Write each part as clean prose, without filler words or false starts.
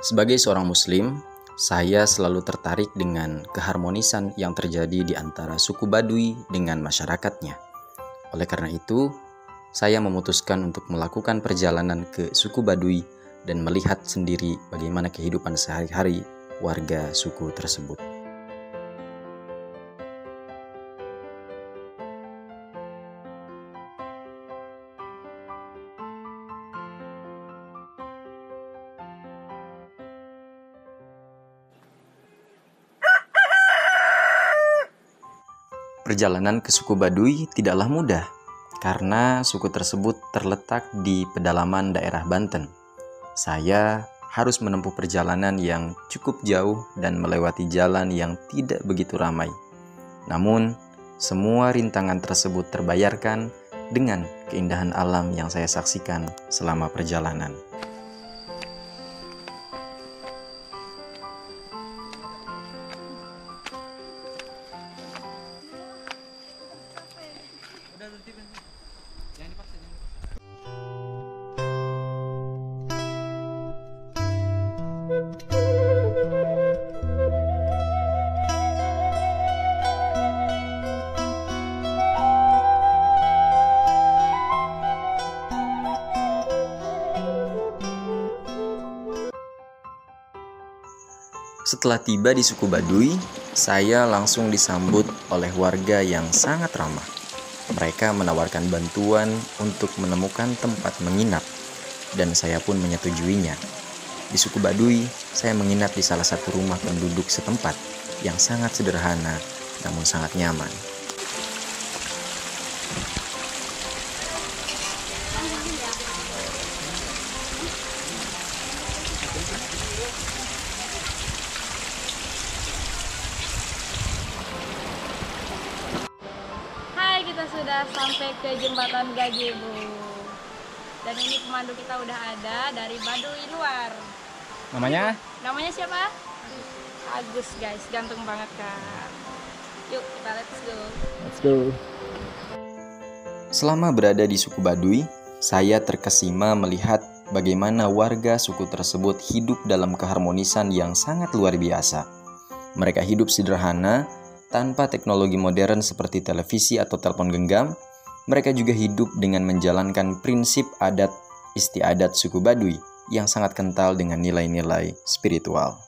Sebagai seorang Muslim, saya selalu tertarik dengan keharmonisan yang terjadi di antara suku Baduy dengan masyarakatnya. Oleh karena itu, saya memutuskan untuk melakukan perjalanan ke suku Baduy dan melihat sendiri bagaimana kehidupan sehari-hari warga suku tersebut. Perjalanan ke suku Baduy tidaklah mudah, karena suku tersebut terletak di pedalaman daerah Banten. Saya harus menempuh perjalanan yang cukup jauh dan melewati jalan yang tidak begitu ramai. Namun, semua rintangan tersebut terbayarkan dengan keindahan alam yang saya saksikan selama perjalanan. Setelah tiba di suku Baduy, saya langsung disambut oleh warga yang sangat ramah. Mereka menawarkan bantuan untuk menemukan tempat menginap, dan saya pun menyetujuinya. Di suku Baduy, saya menginap di salah satu rumah penduduk setempat yang sangat sederhana namun sangat nyaman. Kita sudah sampai ke jembatan Gazebo, dan ini pemandu kita udah ada dari Baduy luar. Namanya siapa? Agus, guys, ganteng banget kan. Yuk kita let's go. Selama berada di suku Baduy, saya terkesima melihat bagaimana warga suku tersebut hidup dalam keharmonisan yang sangat luar biasa. Mereka hidup sederhana tanpa teknologi modern seperti televisi atau telepon genggam. Mereka juga hidup dengan menjalankan prinsip adat istiadat suku Baduy yang sangat kental dengan nilai-nilai spiritual.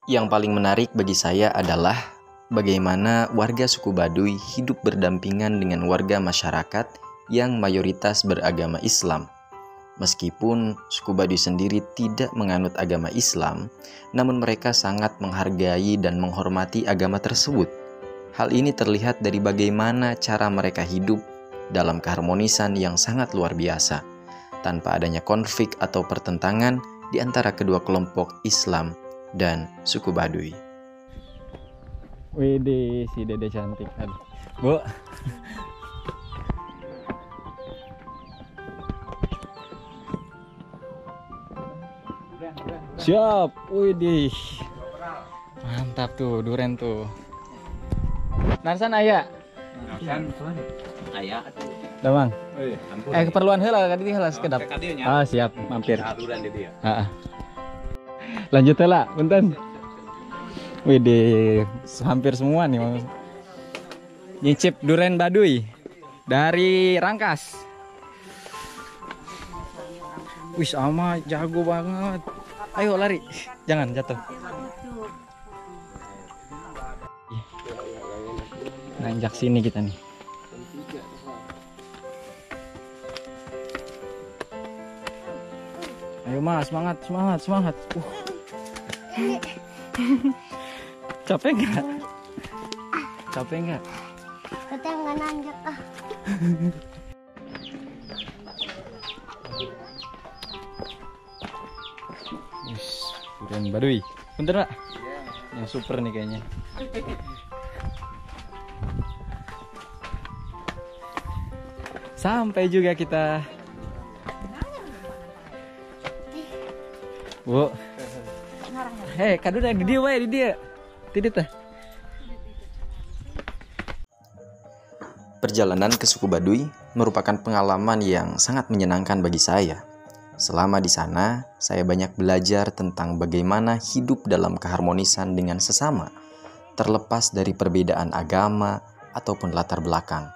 Yang paling menarik bagi saya adalah bagaimana warga suku Baduy hidup berdampingan dengan warga masyarakat yang mayoritas beragama Islam. Meskipun suku Baduy sendiri tidak menganut agama Islam, namun mereka sangat menghargai dan menghormati agama tersebut. Hal ini terlihat dari bagaimana cara mereka hidup dalam keharmonisan yang sangat luar biasa, tanpa adanya konflik atau pertentangan di antara kedua kelompok Islam dan suku Baduy. Widih, si dede cantik. Aduh. Bu. Siap. Widih. Mantap tuh, duren tuh. Narsan aya. Narsan aya. Damang. Keperluan heula kadi heula sekedap. Ah, siap, mampir. Heeh. Lanjut lah, punten. Widih, hampir semua nih. Nyicip durian Baduy dari Rangkas. Wih, sama jago banget. Ayo lari, jangan jatuh. Nanjak sini kita nih. Ayo Mas, semangat, semangat, semangat. Capek nggak? Capek nggak? Kita nggak nanjak ah. Durian Baduy. Bentar Pak. Yang super nih kayaknya. Sampai juga kita. Bu. Hei, kado udah di dia wae di dia. Tidit tah. Perjalanan ke suku Baduy merupakan pengalaman yang sangat menyenangkan bagi saya. Selama di sana, saya banyak belajar tentang bagaimana hidup dalam keharmonisan dengan sesama, terlepas dari perbedaan agama ataupun latar belakang.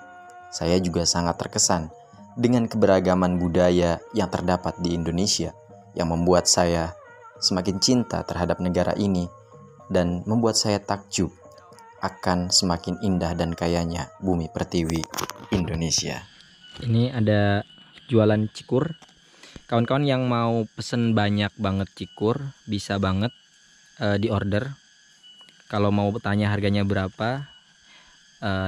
Saya juga sangat terkesan dengan keberagaman budaya yang terdapat di Indonesia, yang membuat saya semakin cinta terhadap negara ini dan membuat saya takjub akan semakin indah dan kayanya bumi pertiwi Indonesia. Ini ada jualan cikur. Kawan-kawan yang mau pesen banyak banget cikur bisa banget di order. Kalau mau tanya harganya berapa,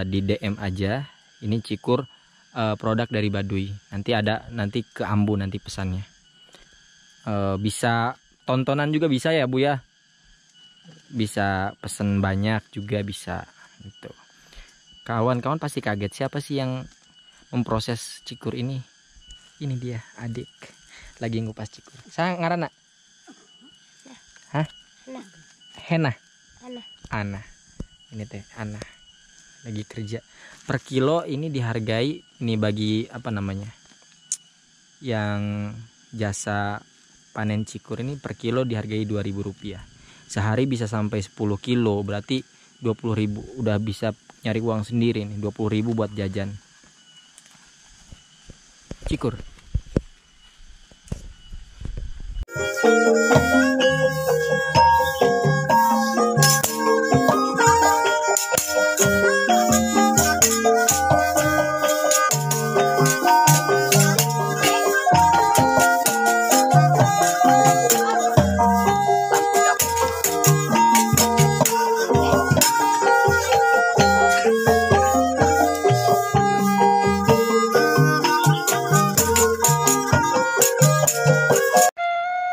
di DM aja. Ini cikur produk dari Baduy. Nanti ke Ambu nanti pesannya. Bisa tontonan juga bisa ya Bu ya. Bisa pesen banyak juga bisa gitu. Kawan-kawan pasti kaget, siapa sih yang memproses cikur ini? Ini dia adik lagi ngupas cikur. Saya ngarana? Hah? Hena. Ana. Ini teh Ana lagi kerja. Per kilo ini dihargai, ini bagi apa namanya, yang jasa panen cikur ini per kilo dihargai Rp2.000. Sehari bisa sampai 10 kilo, berarti 20.000. Udah bisa nyari uang sendiri nih, 20.000 buat jajan cikur.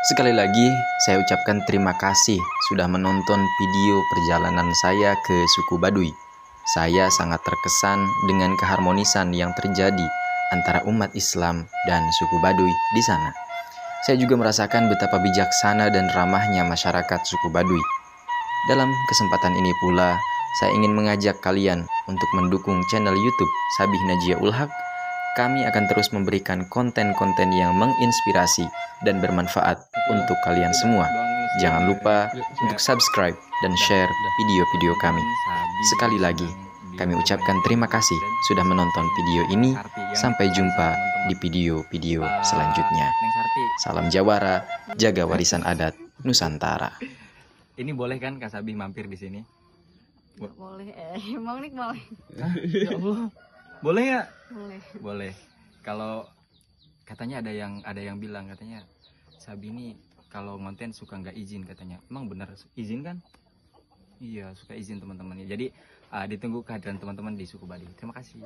Sekali lagi, saya ucapkan terima kasih sudah menonton video perjalanan saya ke suku Baduy. Saya sangat terkesan dengan keharmonisan yang terjadi antara umat Islam dan suku Baduy di sana. Saya juga merasakan betapa bijaksana dan ramahnya masyarakat suku Baduy. Dalam kesempatan ini pula, saya ingin mengajak kalian untuk mendukung channel YouTube Sabih Najia Ul Haq. Kami akan terus memberikan konten-konten yang menginspirasi dan bermanfaat untuk kalian semua. Jangan lupa untuk subscribe dan share video-video kami. Sekali lagi, kami ucapkan terima kasih sudah menonton video ini. Sampai jumpa di video-video selanjutnya. Salam Jawara, jaga warisan adat Nusantara. Ini boleh kan Kak Sabih mampir di sini? Boleh, emang nih boleh. Ya Allah. Boleh ya? Boleh. Boleh. Kalau katanya ada yang bilang katanya Sabih ini kalau ngonten suka nggak izin katanya. Emang benar izin kan? Iya, suka izin teman-temannya. Jadi ditunggu kehadiran teman-teman di suku Baduy. Terima kasih.